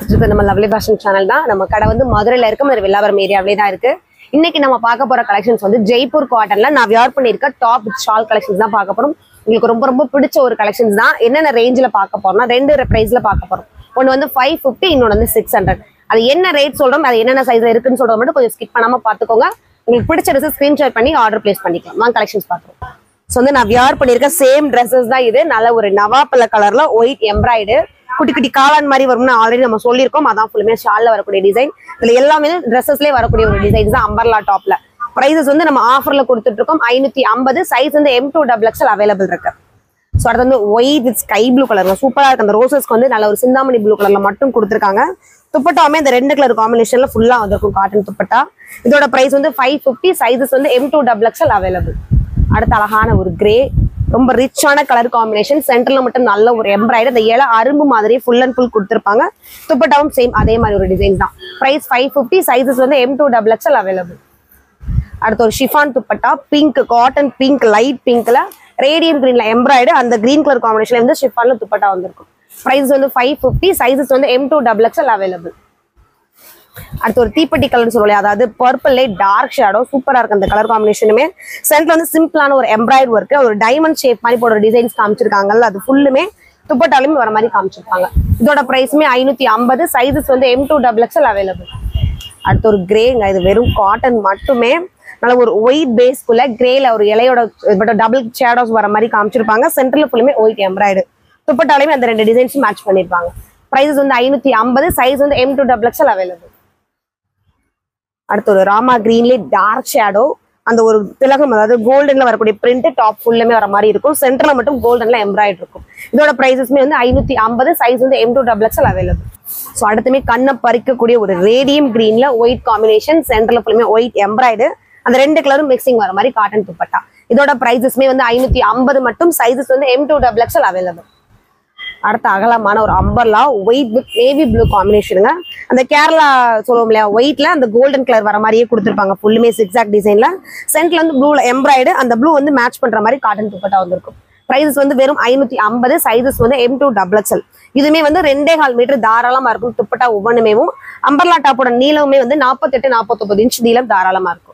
பார்த்துட்டு இருக்க நம்ம லவ்லி ஃபேஷன் சேனல் தான். நம்ம கடை வந்து மதுரையில இருக்க மாதிரி வில்லாவரம் ஏரியாவிலே தான் இருக்கு. இன்னைக்கு நம்ம பார்க்க போற கலெக்ஷன்ஸ் வந்து ஜெய்ப்பூர் காட்டன்ல நான் வியர் பண்ணிருக்க டாப் ஷால் கலெக்ஷன்ஸ் தான் பார்க்க போறோம். உங்களுக்கு ரொம்ப ரொம்ப பிடிச்ச ஒரு கலெக்ஷன்ஸ் தான். என்னென்ன ரேஞ்சில் பார்க்க போறோம்னா ரெண்டு பிரைஸ்ல பார்க்க போறோம். ஒன்று வந்து 550, இன்னொன்று வந்து 600. அது என்ன ரேட் சொல்றோம், அது என்னென்ன சைஸ்ல இருக்குன்னு சொல்றது மட்டும் கொஞ்சம் ஸ்கிப் பண்ணாம பார்த்துக்கோங்க. உங்களுக்கு பிடிச்ச ட்ரெஸ் ஸ்கிரீன்ஷாட் பண்ணி ஆர்டர் பிளேஸ் பண்ணிக்கலாம். வாங்க கலெக்ஷன்ஸ் பார்க்குறோம். ஸோ வந்து நான் வியர் பண்ணிருக்க சேம் ட்ரெஸ்ஸஸ் தான் இது. நல்ல ஒரு நவாப்பழ கலர்ல ஒயிட் எம்ப்ராய்டு குட்டி குட்டி காளான் மாதிரி வரும்னு ஆல்ரெடி நம்ம சொல்லியிருக்கோம். அதான் ஃபுல்லுமே ஷால்ல வரக்கூடிய டிசைன். இதுல எல்லாமே ட்ரெஸ்ஸஸ்லேயே வரக்கூடிய ஒரு டிசைன்ஸ் தான். அம்பர்லா டாப்ல பிரைசஸ் வந்து நம்ம ஆஃபர்ல கொடுத்துட்டு இருக்கோம். 550. சைஸ் வந்து M2XXL அவைலபிள் இருக்கு. ஸோ அடுத்து வந்து white with sky blue colour சூப்பரா இருக்கு. அந்த ரோசஸ்க்கு வந்து நல்ல ஒரு சிந்தாமணி ப்ளூ கலர்ல மட்டும் கொடுத்துருக்காங்க. துப்பட்டாவுமே இந்த ரெண்டு கலர் காம்பினேஷன்ல ஃபுல்லா வந்திருக்கும் காட்டன் துப்பட்டா. இதோட பிரைஸ் வந்து 550. சைசஸ் வந்து M2XXL அவைலபிள். அடுத்த அழகான ஒரு கிரே, ரொம்ப ரிச்சான கலர் காம்பினேஷன். சென்டர்ல மட்டும் நல்ல ஒரு எம்ப்ராய்டு, இந்த இலை அரும்பு மாதிரி ஃபுல் அண்ட் ஃபுல் கொடுத்துருப்பாங்க. துப்பட்டாவும் சேம் அதே மாதிரி ஒரு டிசைன் தான். பிரைஸ் 550. சைசஸ் வந்து M2XXL அவைலபிள். அடுத்து ஒரு chiffon dupatta, pink, cotton pink, light பிங்க்ல ரேடியம் கிரீன்ல எம்ப்ராய்டு, அந்த கிரீன் கலர் காம்பினேஷன்ல இருந்து ஷிஃபான்ல துப்பட்டா வந்திருக்கும். பிரைஸ் வந்து 550. சைசஸ் வந்து M2XXL அவைலபிள். அடுத்து ஒரு தீப்பெட்டி கலர்னு சொல்லலையா, அதாவது பர்பிள் டார்க் ஷேடோ சூப்பரா இருக்கு. அந்த கலர் காம்பினேஷனுமே சென்டர்ல வந்து சிம்பிளான ஒரு எம்ப்ராய்டு ஒர்க், ஒரு டைமண்ட் ஷேப் மாதிரி போடுற டிசைன்ஸ் காமிச்சிருக்காங்கல்ல, அது ஃபுல்லுமே துப்பட்டாலுமே வர மாதிரி காமிச்சிருப்பாங்க. இதோட பிரைஸ்மே 550. சைசஸ் வந்து M2XXL அவைலபிள். அடுத்து ஒரு கிரேங்க, இது வெறும் காட்டன் மட்டுமே. நல்ல ஒரு ஒயிட் பேஸ்க்குள்ள கிரேல ஒரு இலையோட டபுள் ஷேடோஸ் வர மாதிரி காமிச்சிருப்பாங்க. சென்டர்ல ஃபுல்லுமே ஒயிட் எம்ப்ராய்டு, துப்பட்டாலுமே அந்த ரெண்டு டிசைன்ஸும் மேட்ச் பண்ணிருப்பாங்க. பிரைசஸ் வந்து 550. சைஸ் வந்து M2XXL அவைலபிள். அடுத்து ஒரு ராமா கிரீன்ல டார்க் ஷேடோ, அந்த ஒரு திலகம், அதாவது கோல்டன்ல வரக்கூடிய பிரிண்ட் டாப் ஃபுல்லுமே வர மாதிரி இருக்கும். சென்டர்ல மட்டும் கோல்டன்ல எம்ப்ராய்டு இருக்கும். இதோட பிரைசஸ்மே வந்து 550. சைஸ் வந்து M2XXL அவைலபிள். ஸோ அடுத்துமே கண்ணை பறிக்கக்கூடிய ஒரு ரேடியம் கிரீன்ல ஒயிட் காம்பினேஷன், சென்டர்ல ஃபுல்லுமே ஒயிட் எம்ப்ராய்டு, அந்த ரெண்டு கலரும் மிக்சிங் வர மாதிரி காட்டன் துப்பட்டா. இதோட பிரைசஸ்மே வந்து 550 மட்டும். சைசஸ் வந்து M2XXL அவைலபிள். அடுத்த அகலமான ஒரு umbrella white with navy blue காம்பினேஷனுங்க. அந்த கேரளா சொல்லுவோம் இல்லையா, ஒயிட்ல அந்த கோல்டன் கலர் வர மாதிரியே கொடுத்துருப்பாங்க. ஃபுல்லுமே சிக்ஸாக் டிசைன்ல, சென்ட்ல வந்து ப்ளூல எம்ப்ராய்டு, அந்த ப்ளூ வந்து மேட்ச் பண்ற மாதிரி காட்டன் துப்பட்டா வந்திருக்கும். பிரைசஸ் வந்து வெறும் 550. சைசஸ் வந்து M2XXL. இதுமே வந்து 2.25 மீட்டர் தாராளமா இருக்கும். துப்பட்டா ஒவ்வொன்றுமேவும் அம்பர்லா டாப்போட நீளமே வந்து 48-49 இன்ச் நீளம் தாராளமா இருக்கும்.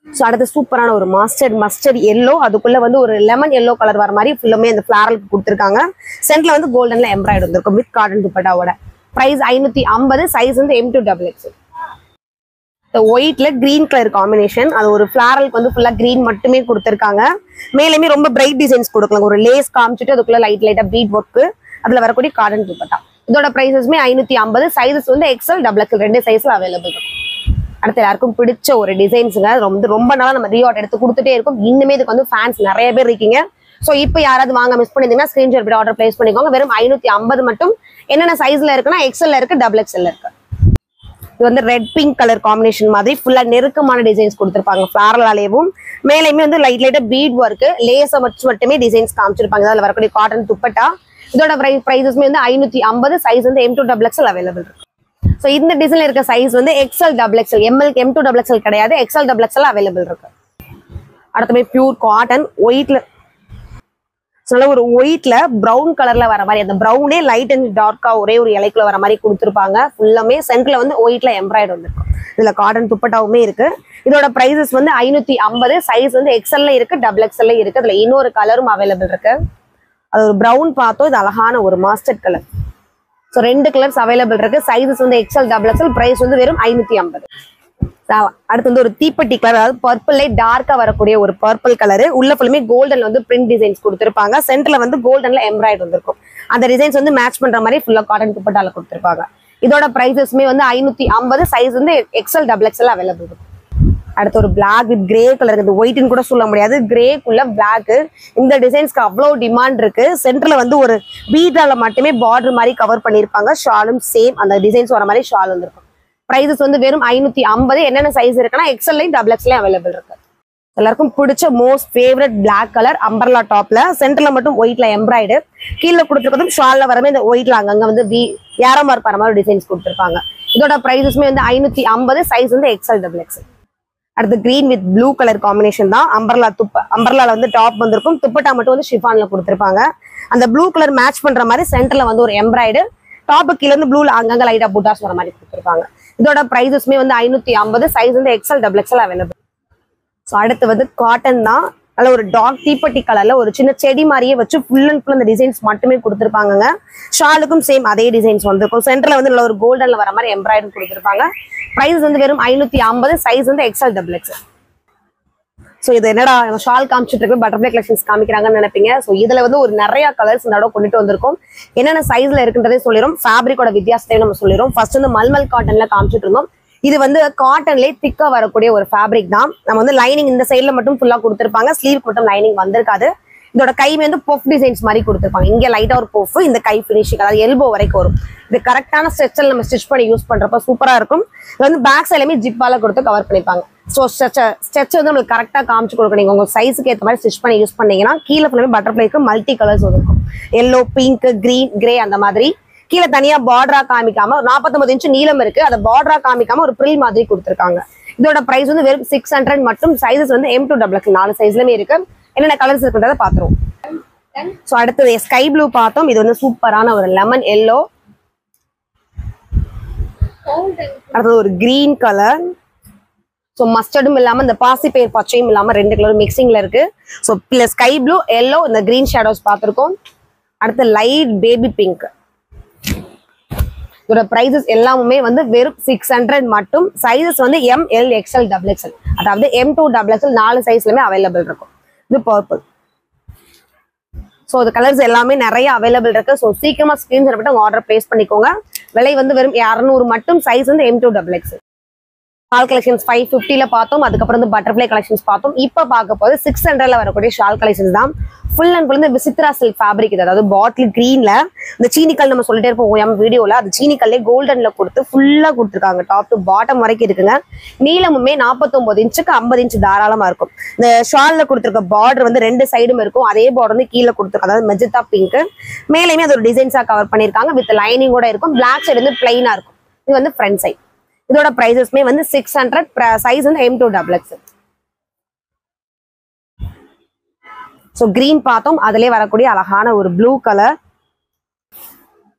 ஸோ அடுத்து சூப்பரான ஒரு மஸ்டர்ட் எல்லோ, அதுக்குள்ள வந்து ஒரு லெமன் எல்லோ கலர் வர மாதிரி ஃபுல்லுமே அந்த ஃபிளாரலுக்கு கொடுத்துருக்காங்க. சென்ட்ல வந்து கோல்டன்ல எம்ப்ராய்டு வந்திருக்கும் வித் காட்டன் துப்பட்டாவோட. பிரைஸ் 550. சைஸ் வந்து M2XXL. ஒயிட்ல கிரீன் கலர் காம்பினேஷன், அது ஒரு ஃபிளாரலுக்கு வந்து ஃபுல்லா கிரீன் மட்டுமே கொடுத்துருக்காங்க. மேலுமே ரொம்ப பிரைட் டிசைன்ஸ் கொடுக்கலாம். ஒரு லேஸ் காமிச்சிட்டு அதுக்குள்ள லைட்டா பீட் ஒர்க், அதுல வரக்கூடிய காட்டன் துப்பட்டா. இதோட பிரைசஸ்மே 550. சைசஸ் வந்து XL, ரெண்டு சைஸ்ல அவைலபிள் இருக்கும். அடுத்து எல்லாருக்கும் பிடிச்ச ஒரு டிசைன்ஸுங்க, ரொம்ப நாளா நம்ம ரீஆர்டர் எடுத்து கொடுத்துட்டே இருக்கும். இன்னுமே இதுக்கு வந்து ஃபேன்ஸ் நிறைய பேர் இருக்கீங்க. ஸோ இப்போ யாராவது வாங்க மிஸ் பண்ணிருந்தீங்கன்னா ஸ்கிரீன்ஷாட் போட்டு ஆர்டர் பிளேஸ் பண்ணிக்கோங்க. வெறும் 550 மட்டும். என்னென்ன சைஸ்ல இருக்குன்னா XL இருக்கு, XXL இருக்கு. இது வந்து ரெட் பிங்க் கலர் காம்பினேஷன் மாதிரி ஃபுல்லா நெருக்கமான டிசைன்ஸ் கொடுத்துருப்பாங்க. ஃபிளாரலாலேயும் மேலேயுமே வந்து லைட்டா பீட் ஒர்க், லேஸை மட்டுமே டிசைன்ஸ் காமிச்சிருப்பாங்க. அதில் வரக்கூடிய காட்டன் துப்பட்டா. இதோட பிரைசஸ்மே வந்து 550. சைஸ் வந்து M2XXL அவைலபிள் இருக்கு. ஸோ இந்த டிசைன்ல இருக்க சைஸ் வந்து XL, XXL. M2XXL கிடையாது, XL அவைலபிள் இருக்கு. அடுத்தமே பியூர் காட்டன் ஒயிட்ல, நல்ல ஒரு ஒயிட்ல ப்ரௌன் கலர்ல வர மாதிரி, அந்த ப்ரௌனே லைட் அண்ட் டார்க்கா ஒரே ஒரு இலைக்குள்ள வர மாதிரி கொடுத்துருப்பாங்க. ஃபுல்லாமே சென்டர்ல வந்து ஒயிட்ல எம்ப்ராய்டு வந்திருக்கும். இதுல காட்டன் துப்பட்டாவுமே இருக்கு. இதோட பிரைசஸ் வந்து 550. சைஸ் வந்து XL இருக்கு, XXL இருக்கு. அதுல இன்னொரு கலரும் அவைலபிள் இருக்கு. அது ஒரு ப்ரௌன் பார்த்தோம், இது அழகான ஒரு மாஸ்டர்ட் கலர். ஸோ ரெண்டு கலர்ஸ் அவைலபிள் இருக்கு. சைஸஸ் வந்து XL, XXL. பிரைஸ் வந்து வெறும் 550. அடுத்து வந்து ஒரு தீப்பெட்டி கலர், அதாவது பர்பிள் டார்க்கா வரக்கூடிய ஒரு பர்பிள் கலரு. உள்ள ஃபுல்லுமே கோல்டன்ல வந்து பிரிண்ட் டிசைன்ஸ் கொடுத்துருப்பாங்க. சென்டர்ல வந்து கோல்டன்ல எம்ப்ராய்டு வந்திருக்கும். அந்த டிசைன்ஸ் வந்து மேட்ச் பண்ற மாதிரி ஃபுல்லா காட்டன் துப்பட்டால கொடுத்துருப்பாங்க. இதோட பிரைசஸ்மே வந்து 550. சைஸ் வந்து XL, XXL அவைலபிள் இருக்கு. அடுத்து ஒரு பிளாக் வித் கிரே கலர், இது ஒயிட்னு கூட சொல்ல முடியாது, கிரேக்குள்ள பிளாக். இந்த டிசைன்ஸ்க்கு அவ்வளோ டிமாண்ட் இருக்கு. சென்டர்ல வந்து ஒரு பீட்டால மட்டுமே பார்டர் மாதிரி கவர் பண்ணிருப்பாங்க. ஷாலும் சேம் அந்த டிசைன்ஸ் வர மாதிரி ஷால் வந்திருக்கும். பிரைசஸ் வந்து வெறும் 550. என்னென்ன சைஸ் இருக்குன்னா XL, XXL அவைலபிள் இருக்கு. எல்லாருக்கும் பிடிச்ச most favourite black colour umbrella டாப்ல, சென்டர்ல மட்டும் ஒயிட்ல எம்ப்ராய்டு, கீழே கொடுத்துருக்கதும் ஷால்ல வரமே இந்த ஒயிட்ல அங்கங்க வந்து ஏரோ மார்க் வர மாதிரி டிசைன்ஸ் கொடுத்துருப்பாங்க. இதோட பிரைசஸ்மே வந்து 550. சைஸ் வந்து XL, XXL. அடுத்து green with blue colour combination தான். அம்பர்லால வந்து டாப் வந்திருக்கும். துப்பட்டா மட்டும் வந்து ஷிஃபான்ல கொடுத்துருப்பாங்க. அந்த ப்ளூ கலர் மேட்ச் பண்ற மாதிரி சென்டர்ல வந்து ஒரு எம்ப்ராய்டு, டாப் கீழ இருந்து ப்ளூல அங்கங்க லைட்டா புட்டாஸ் வர மாதிரி கொடுத்துருப்பாங்க. இதோட பிரைசஸ்மே வந்து 550, சைஸ் வந்து XL XXL அவைலபிள். ஸோ அடுத்து வந்து காட்டன் தான், நல்ல ஒரு டார்க் தீப்பட்டி கலர்ல ஒரு சின்ன செடி மாதிரியே வச்சு ஃபுல் அண்ட் ஃபுல் அந்த டிசைன்ஸ் மட்டுமே கொடுத்துருப்பாங்க. ஷாலுக்கும் சேம் அதே டிசைன்ஸ் வந்துருக்கும். சென்டர்ல வந்து நல்ல ஒரு கோல்டன்ல வர மாதிரி எம்ப்ராய்டரி கொடுத்துருப்பாங்க. பிரைஸ் வந்து வெறும் 550, சைஸ் வந்து XL XXL. ஸோ இது என்னடா ஷால் காமிச்சிட்டு இருக்கு, பட்டர்ஃப்ளை கலெக்ஷன்ஸ் காமிக்கிறாங்கன்னு நினைப்பீங்க. ஸோ இதுல வந்து ஒரு நிறைய கலர்ஸ் இந்த தடவை கொண்டுட்டு வந்திருக்கும். என்னென்ன சைஸ்ல இருக்குன்றதே சொல்லிடும், ஃபேப்ரிக்கோட வித்தியாசத்தையும் நம்ம சொல்லிடும். ஃபர்ஸ்ட் வந்து மல்மல் காட்டன்ல காமிச்சிட்டு இருந்தோம். இது வந்து காட்டன்லேயே திக்கா வரக்கூடிய ஒரு ஃபேப்ரிக் தான். நம்ம வந்து லைனிங் இந்த சைட்ல மட்டும் ஃபுல்லா கொடுத்துருப்பாங்க, ஸ்லீவ் மட்டும் லைனிங் வந்திருக்காது. இதோட கை வந்து பொஃப் டிசைன்ஸ் மாதிரி கொடுத்துருப்பாங்க. இங்க லைட்டா ஒரு பொஃப், இந்த கை ஃபினிஷிங் அதாவது எல்போ வரைக்கும் வரும். இது கரெக்டான ஸ்ட்ரெச்சில் நம்ம ஸ்டிச் பண்ணி யூஸ் பண்றப்ப சூப்பரா இருக்கும். இது வந்து பேக் சைட்லயுமே ஜிப்பால கொடுத்து கவர் பண்ணிப்பாங்க. ஸோ ஸ்ட்ரெச் வந்து உங்களுக்கு கரெக்டா காமிச்சு கொடுக்கணும். நீங்க உங்க சைஸுக்கு ஏற்ற மாதிரி ஸ்டிச் பண்ணி யூஸ் பண்ணீங்கன்னா கீழே ஃபுல்லாமே பட்டர்ஃப்ளைக்கு மல்டி கலர்ஸ் இருக்கும். எல்லோ, பிங்க், கிரீன், கிரே அந்த மாதிரி. கீழே தனியா பார்டரா காமிக்காம 49 இன்ச் நீளம் இருக்கு, அதை பார்டரா காமிக்காம ஒரு ப்ரில் மாதிரி கொடுத்துருக்காங்க. இதோட பிரைஸ் வந்து வெறும் 600 மட்டும். சைஸஸ் வந்து M to XXL 4 சைஸ்லயுமே இருக்கு. என்னென்ன கலர்ஸ் இருக்குன்றத பாத்துருவோம். ஸோ அடுத்தது ஸ்கை ப்ளூ பார்த்தோம். இது வந்து சூப்பரான ஒரு லெமன் எல்லோ. அடுத்தது ஒரு கிரீன் கலர். ஸோ மஸ்டர்டும் இல்லாம இந்த பாசிப்பயிர் பச்சையும் இல்லாம 2 கலர் மிக்சிங்ல இருக்கு. ஸோ ஸ்கை ப்ளூ, எல்லோ, இந்த கிரீன் ஷேடோஸ் பார்த்துருக்கோம். அடுத்து லைட் பேபி பிங்க். இதோட பிரைசஸ் எல்லாமே வந்து வெறும் 600 மட்டும். சைஸஸ் வந்து M, L, XL, XXL, அதாவது M to XXL 4 சைஸ்லயுமே அவைலபிள் இருக்கும். இது பர்பிள். ஸோ இந்த கலர்ஸ் எல்லாமே நிறைய அவைலபிள் இருக்கு. ஸோ சீக்கிரமா ஸ்கிரீன்ஷாட் போட்டு ஆர்டர் பிளேஸ் பண்ணிக்கோங்க. விலை வந்து வெறும் 200 மட்டும். சைஸ் வந்து M to XXL. Shawl collections 550ல பார்த்தோம். அதுக்கப்புறம் வந்து பட்டர்ஃப்ளை கலெக்ஷன்ஸ் பார்த்தோம். இப்போ பார்க்க போது 600ல வரக்கூடிய ஷால் கலெக்ஷன்ஸ் தான். ஃபுல் அண்ட் ஃபுல் இந்த விசித்ரா சில்க் ஃபேப்ரிக். இது அதாவது பாட்டில் கிரீன்ல இந்த சீனிக்கல் நம்ம சொல்லிட்டே இருப்போம் வீடியோல, அது சீனிக்கல்லே கோல்டன்ல கொடுத்து ஃபுல்லா கொடுத்துருக்காங்க. டாப் டு பாட்டம் வரைக்கும் இருக்குங்க. நீளமுமே 49 இன்ச்சுக்கு 50 இன்ச் தாராளமா இருக்கும். இந்த ஷால்ல கொடுத்துருக்க பார்டர் வந்து 2 சைடும் இருக்கும். அதே பார்டர் வந்து கீழே கொடுத்துருக்காங்க, அதாவது மெஜந்தா பிங்க். மேலேயுமே அது ஒரு டிசைன்ஸா கவர் பண்ணிருக்காங்க. வித் லைனிங்கோட இருக்கும். பிளாக் சைடு வந்து பிளைனா இருக்கும். இது வந்து ஃப்ரண்ட் சைட். இதோட பிரைசஸ்மே வந்து 600. சைஸ் வந்து M to XXL. So green பார்த்தோம், அதுலேயே வரக்கூடிய அழகான ஒரு ப்ளூ கலர்.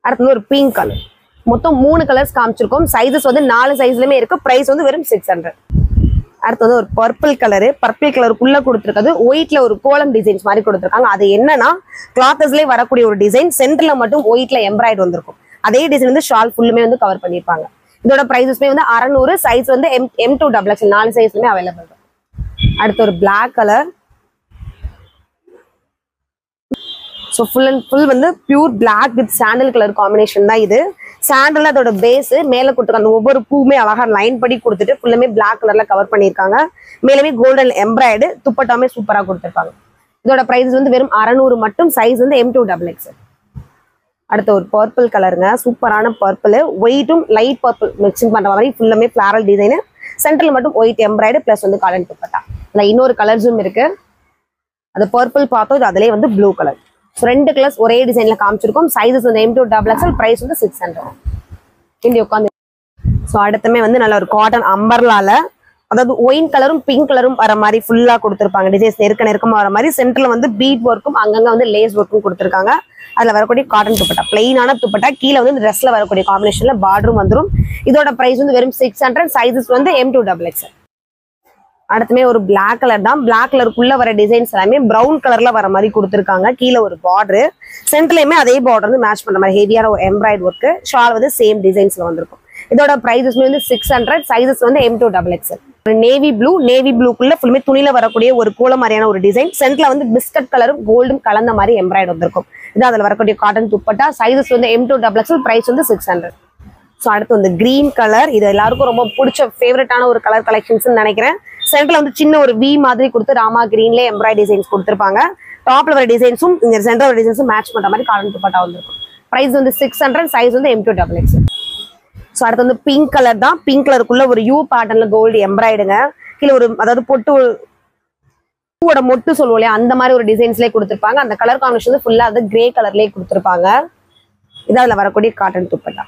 அடுத்து ஒரு பிங்க் கலர். மொத்தம் 3 கலர்ஸ் காமிச்சிருக்கோம். சைஸஸ் வந்து 4 சைஸ்லயுமே இருக்கு. பிரைஸ் வந்து வெறும் 600. அடுத்து வந்து ஒரு பர்பிள் கலரு. பர்பிள் கலருக்குள்ள கொடுத்துருக்கிறது ஒயிட்ல ஒரு கோலம் டிசைன்ஸ் மாதிரி கொடுத்துருக்காங்க. அது என்னன்னா கிளாத்தஸ்லேயே வரக்கூடிய ஒரு டிசைன். சென்டர்ல மட்டும் ஒயிட்ல எம்ப்ராய்டு வந்திருக்கும். அதே டிசைன் வந்து ஷால் ஃபுல்லுமே வந்து கவர் பண்ணியிருப்பாங்க. இதோட பிரைசஸ்மே வந்து 600. சைஸ் வந்து M to XXL 4 சைஸ்லயுமே அவைலபிள் இருக்கும். அடுத்து ஒரு black colour. So full and full வந்து pure black with sandal colour combination தான் இது. சாண்டல் அதோட பேஸ் மேலே கொடுத்துருக்காங்க. அந்த ஒவ்வொரு பூவுமே அழகா லைன் படி கொடுத்துட்டு ஃபுல்லுமே பிளாக் கலர்ல கவர் பண்ணியிருக்காங்க. மேலுமே கோல்டன் எம்ப்ராய்டு, துப்பட்டாமே சூப்பராக கொடுத்துருப்பாங்க. இதோட பிரைஸ் வந்து வெறும் 600 மட்டும். சைஸ் வந்து M to XXL. அடுத்து ஒரு பர்பிள் கலருங்க. சூப்பரான பர்பிள், ஒயிட்டும் லைட் பர்பிள் மிக்சிங் பண்ற மாதிரி ஃபுல்லுமே ஃபிளாரல் டிசைனு. சென்டர்ல மட்டும் ஒயிட் எம்ப்ராய்டு பிளஸ் வந்து காட்டன் துப்பட்டா. இதுல இன்னொரு கலர்ஸும் இருக்கு. அது பர்பிள் பார்த்தோம். இது அதுலேயே வந்து ப்ளூ கலர். 2 கலர்ஸ் ஒரே டிசைன்ல காமிச்சிருக்கோம். சைஸஸ் வந்து M to XXL. பிரைஸ் வந்து 600. இண்டி உட்காந்து. ஸோ அடுத்துமே வந்து நல்ல ஒரு காட்டன் அம்பர்லால, அதாவது ஒயின் கலரும் பிங்க் கலரும் வர மாதிரி ஃபுல்லா கொடுத்துருப்பாங்க. டிசைன்ஸ் நெருக்கமா வர மாதிரி. சென்டர்ல வந்து பீட் ஒர்க்கும் அங்கங்க வந்து லேஸ் ஒர்க்கும் கொடுத்துருக்காங்க. அதுல வரக்கூடிய காட்டன் துப்பட்டா, பிளைனான துப்பட்டா. கீழே வந்து ட்ரெஸ்ல வரக்கூடிய காம்பினேஷன்ல பார்டரும் வந்துடும். இதோட பிரைஸ் வந்து வெறும் 600. சைஸஸ் வந்து M to XXL. அடுத்துமே ஒரு பிளாக் கலர் தான். பிளாக் கலருக்குள்ள வர டிசைன்ஸ் எல்லாமே ப்ரௌன் கலர்ல வர மாதிரி கொடுத்துருக்காங்க. கீழே ஒரு பார்டர், சென்டர்லயுமே அதே பார்டர் வந்து மேட்ச் பண்ற மாதிரி ஹெவியான ஒரு எம்ப்ராய்டு ஒர்க். ஷால் வந்து சேம் டிசைன்ஸ்ல வந்திருக்கும். இதோட பிரைசஸ்மே வந்து 600. சைஸஸ் வந்து M to XXL. Navy blue, navy ப்ளூக்குள்ள ஃபுல்லுமே துணியில வரக்கூடிய ஒரு கோல மாதிரியான ஒரு டிசைன். சென்டர்ல வந்து பிஸ்கட் கலரும் கோல்டும் கலந்த மாதிரி எம்ப்ராய்டு வந்திருக்கும். இது அதுல வரக்கூடிய காட்டன் துப்பட்டா. சைஸஸ் வந்து M to XXL. பிரைஸ் வந்து 600. ஸோ அடுத்து வந்து கிரீன் கலர். இது எல்லாருக்கும் ரொம்ப பிடிச்ச ஃபேவரட்டான ஒரு கலர் கலெக்ஷன்ஸ் நினைக்கிறேன். சென்டர்ல வந்து சின்ன ஒரு V மாதிரி கொடுத்து ராமா கிரீன்ல எம்ப்ராய்டு டிசைன்ஸ் கொடுத்துருப்பாங்க. டாப்ல வர டிசைன்ஸும் இந்த சென்டர் வர டிசைன்ஸும் மேட்ச் பண்ற மாதிரி காட்டன் துப்பட்டா வந்திருக்கும். பிரைஸ் வந்து 600. சைஸ் வந்து M to XXL. ஸோ அடுத்து வந்து பிங்க் கலர் தான். பிங்க் கலருக்குள்ள ஒரு யூ பேட்டர்ன்ல கோல்டு எம்ப்ராய்டுங்க. கீழே ஒரு அதாவது பொட்டு பூவோட மொட்டு சொல்லுவோம் இல்லையா, அந்த மாதிரி ஒரு டிசைன்ஸ்லேயே கொடுத்துருப்பாங்க. அந்த கலர் காம்பினேஷன் வந்து ஃபுல்லா வந்து கிரே கலர்லேயே கொடுத்துருப்பாங்க. இது அதுல வரக்கூடிய காட்டன் துப்பட்டா.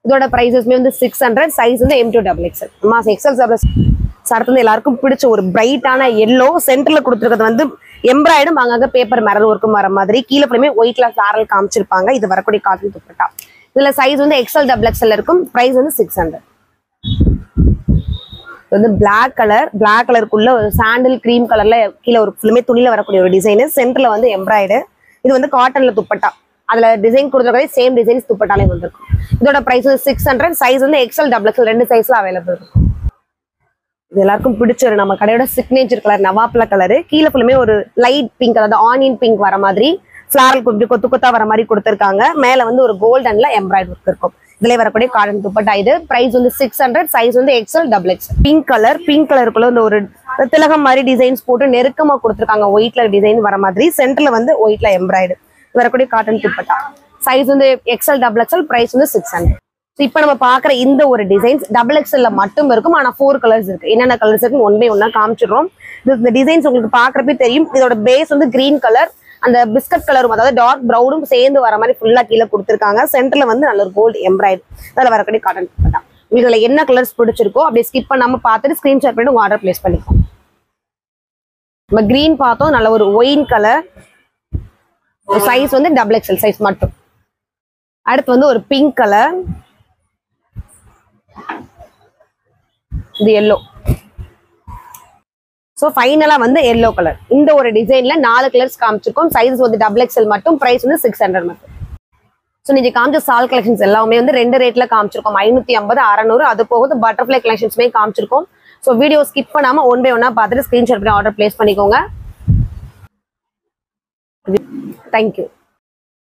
இதோட பிரைசஸ்மே வந்து 600. சைஸ் வந்து M to XXL. XL அடுத்து வந்து எல்லாருக்கும் பிடிச்ச ஒரு பிரைட்டான எல்லோ. சென்டர்ல கொடுத்துருக்கிறது வந்து எம்ப்ராய்டும் அங்கங்க பேப்பர் மிரர் ஒர்க்கும் வர மாதிரி. கீழே ஃபுல்லுமே ஒயிட்ல ஃபிளாரல் காமிச்சிருப்பாங்க. இது வரக்கூடிய காட்டன் துப்பட்டா. இதுல சைஸ் வந்து எக்ஸ்எல் டபுள் எக்ஸ்எல் இருக்கும். பிரைஸ் வந்து 600. வந்து பிளாக் கலருக்குள்ள ஒரு சாண்டில் கிரீம் கலர்ல கீழே ஒரு ஃபுல்லுமே துணியில வரக்கூடிய ஒரு டிசைன். சென்டர்ல வந்து எம்ப்ராய்டு. இது வந்து காட்டன்ல துப்பட்டா. அதுல டிசைன் கொடுத்துருக்கே சேம் டிசைன்ஸ் துப்பட்டாலே வந்திருக்கும். இதோட பிரைஸ் வந்து 600. சைஸ் வந்து எக்ஸ்எல் டபுள் எக்ஸ்எல் 2 சைஸ்ல அவைலபிள் இருக்கும். இது எல்லாருக்கும் பிடிச்ச ஒரு நம்ம கடையோட சிக்னேச்சர் கலர் நவாப்ல கலரு. கீழே ஃபுல்லுமே ஒரு லைட் பிங்க், அதாவது ஆனியன் பிங்க் வர மாதிரி ஃபிளாரல் கொத்து கொத்தா வர மாதிரி கொடுத்துருக்காங்க. மேல வந்து ஒரு கோல்டன்ல எம்ப்ராய்டு ஒர்க் இருக்கும். இதுல வரக்கூடிய காட்டன் துப்பட்டா. இது பிரைஸ் வந்து 600. சைஸ் வந்து எக்ஸ்எல் டபுள் எக்ஸ்எல். பிங்க் கலருக்குள்ள இந்த ஒரு திலகம் மாதிரி டிசைன்ஸ் போட்டு நெருக்கமா கொடுத்துருக்காங்க. ஒயிட்ல டிசைன் வர மாதிரி சென்டர்ல வந்து ஒயிட்ல எம்ப்ராய்டு வரக்கூடிய காட்டன் துப்பட்டா. சைஸ் வந்து எக்ஸ்எல் டபுள் எக்ஸ்எல். பிரைஸ் வந்து 600. இப்ப நம்ம பாக்குற இந்த ஒரு டிசைன்ஸ் டபுள் எக்ஸ்எல்ல மட்டும் இருக்கும். ஆனா 4 கலர்ஸ் இருக்கு. என்னென்ன கலர்ஸ் இருக்கு ஒன் பை ஒன்னா காமிச்சிடுறோம். இந்த டிசைன்ஸ் உங்களுக்கு பாக்குறப்பே தெரியும். இதோட பேஸ் வந்து கிரீன் கலர், அந்த பிஸ்கட் கலரும் அதாவது டார்க் ப்ரௌனும் சேர்ந்து வர மாதிரி ஃபுல்லா கீழே கொடுத்துருக்காங்க. சென்டர்ல வந்து நல்ல ஒரு கோல்டு எம்ப்ராய்டு. அதில் வரக்கூடிய காட்டன் துப்பட்டா. உங்களுக்கு என்ன கலர்ஸ் பிடிச்சிருக்கோ அப்படியே ஸ்கிப் பண்ணாம பார்த்துட்டு ஸ்கிரீன்ஷாட் பண்ணி உங்க ஆர்டர் பிளேஸ் பண்ணிக்கோங்க. நம்ம கிரீன் பார்த்தோம், நல்ல ஒரு ஒயின் கலர். சைஸ் வந்து டபுள் எக்ஸ்எல் சைஸ் மட்டும். அடுத்து வந்து ஒரு பிங்க் கலர், இது எல்லோ. ஸோ ஃபைனலா வந்து எல்லோ கலர். இந்த ஒரு டிசைன்ல 4 கலர்ஸ் காமிச்சிருக்கோம். சைஸ் வந்து டபுள் எக்ஸ்எல் மட்டும். பிரைஸ் வந்து 600 மட்டும். ஸோ நீங்க காமிச்ச சால் கலெக்ஷன்ஸ் எல்லாமே வந்து 2 ரேட்ல காமிச்சிருக்கோம். 550, 600. அது போகுது பட்டர்ஃபிளை கலெக்ஷன்ஸுமே காமிச்சிருக்கோம். ஸோ வீடியோ ஸ்கிப் பண்ணாம ஒன் பை ஒன்னா பார்த்துட்டு ஸ்கிரீன்ஷாட் பண்ணி ஆர்டர் பிளேஸ் பண்ணிக்கோங்க. தேங்க்யூ.